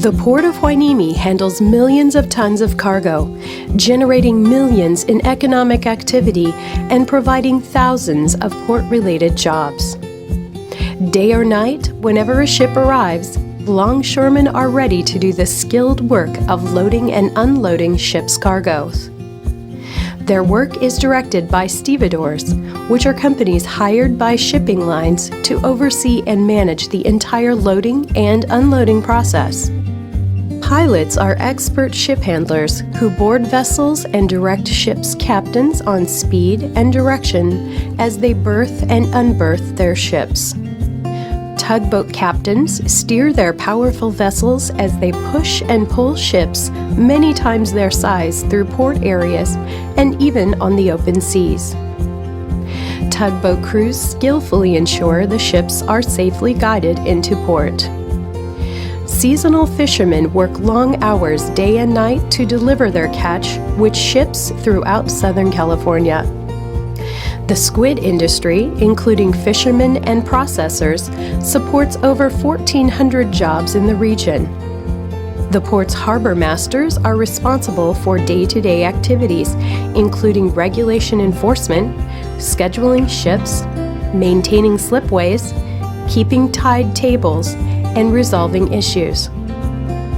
The Port of Hueneme handles millions of tons of cargo, generating millions in economic activity and providing thousands of port-related jobs. Day or night, whenever a ship arrives, longshoremen are ready to do the skilled work of loading and unloading ships' cargoes. Their work is directed by stevedores, which are companies hired by shipping lines to oversee and manage the entire loading and unloading process. Pilots are expert ship handlers who board vessels and direct ships' captains on speed and direction as they berth and unberth their ships. Tugboat captains steer their powerful vessels as they push and pull ships many times their size through port areas and even on the open seas. Tugboat crews skillfully ensure the ships are safely guided into port. Seasonal fishermen work long hours day and night to deliver their catch, which ships throughout Southern California. The squid industry, including fishermen and processors, supports over 1,400 jobs in the region. The port's harbor masters are responsible for day-to-day activities, including regulation enforcement, scheduling ships, maintaining slipways, keeping tide tables, and resolving issues.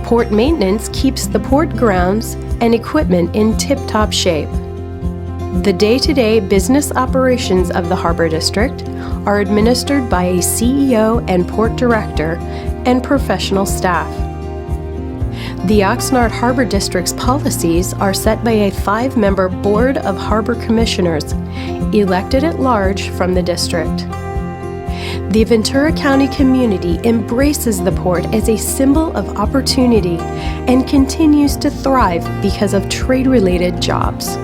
Port maintenance keeps the port grounds and equipment in tip-top shape. The day-to-day business operations of the Harbor District are administered by a CEO and port director and professional staff. The Oxnard Harbor District's policies are set by a 5-member Board of Harbor Commissioners, elected at large from the district. The Ventura County community embraces the port as a symbol of opportunity and continues to thrive because of trade-related jobs.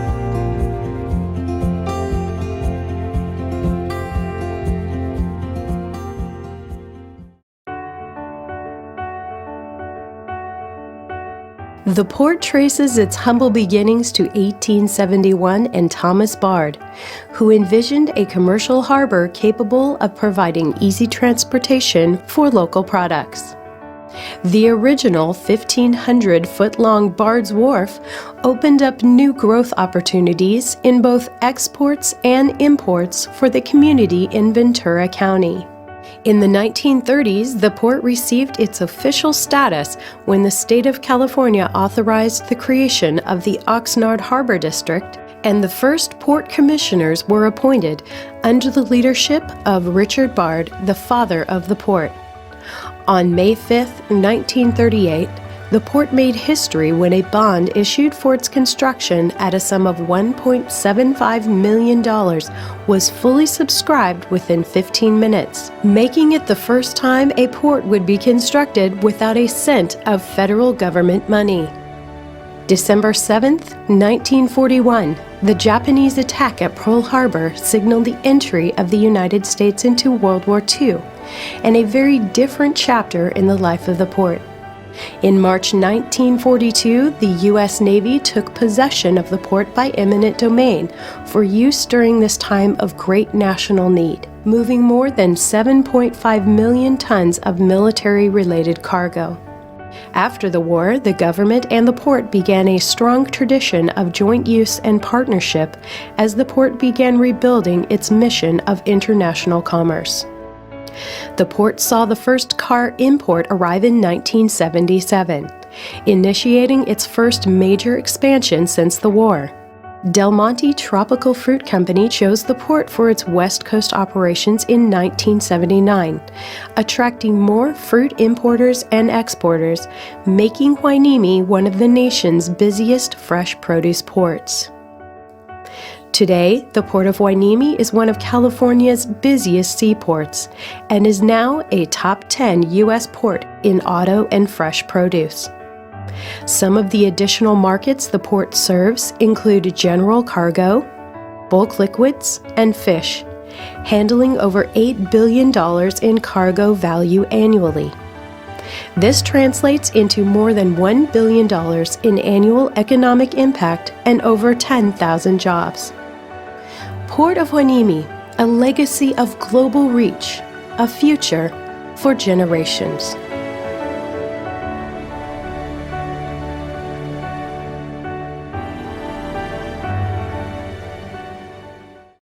The port traces its humble beginnings to 1871 and Thomas Bard, who envisioned a commercial harbor capable of providing easy transportation for local products. The original 1,500-foot-long Bard's Wharf opened up new growth opportunities in both exports and imports for the community in Ventura County. In the 1930s, the port received its official status when the state of California authorized the creation of the Oxnard Harbor District, and the first port commissioners were appointed under the leadership of Richard Bard, the father of the port. On May 5, 1938, the port made history when a bond issued for its construction at a sum of $1.75 million was fully subscribed within 15 minutes, making it the first time a port would be constructed without a cent of federal government money. December 7, 1941, the Japanese attack at Pearl Harbor signaled the entry of the United States into World War II, and a very different chapter in the life of the port. In March 1942, the U.S. Navy took possession of the port by eminent domain for use during this time of great national need, moving more than 7.5 million tons of military-related cargo. After the war, the government and the port began a strong tradition of joint use and partnership as the port began rebuilding its mission of international commerce. The port saw the first car import arrive in 1977, initiating its first major expansion since the war. Del Monte Tropical Fruit Company chose the port for its West Coast operations in 1979, attracting more fruit importers and exporters, making Hueneme one of the nation's busiest fresh produce ports. Today, the Port of Hueneme is one of California's busiest seaports and is now a top 10 U.S. port in auto and fresh produce. Some of the additional markets the port serves include general cargo, bulk liquids, and fish, handling over $8 billion in cargo value annually. This translates into more than $1 billion in annual economic impact and over 10,000 jobs. Port of Hueneme, a legacy of global reach, a future for generations.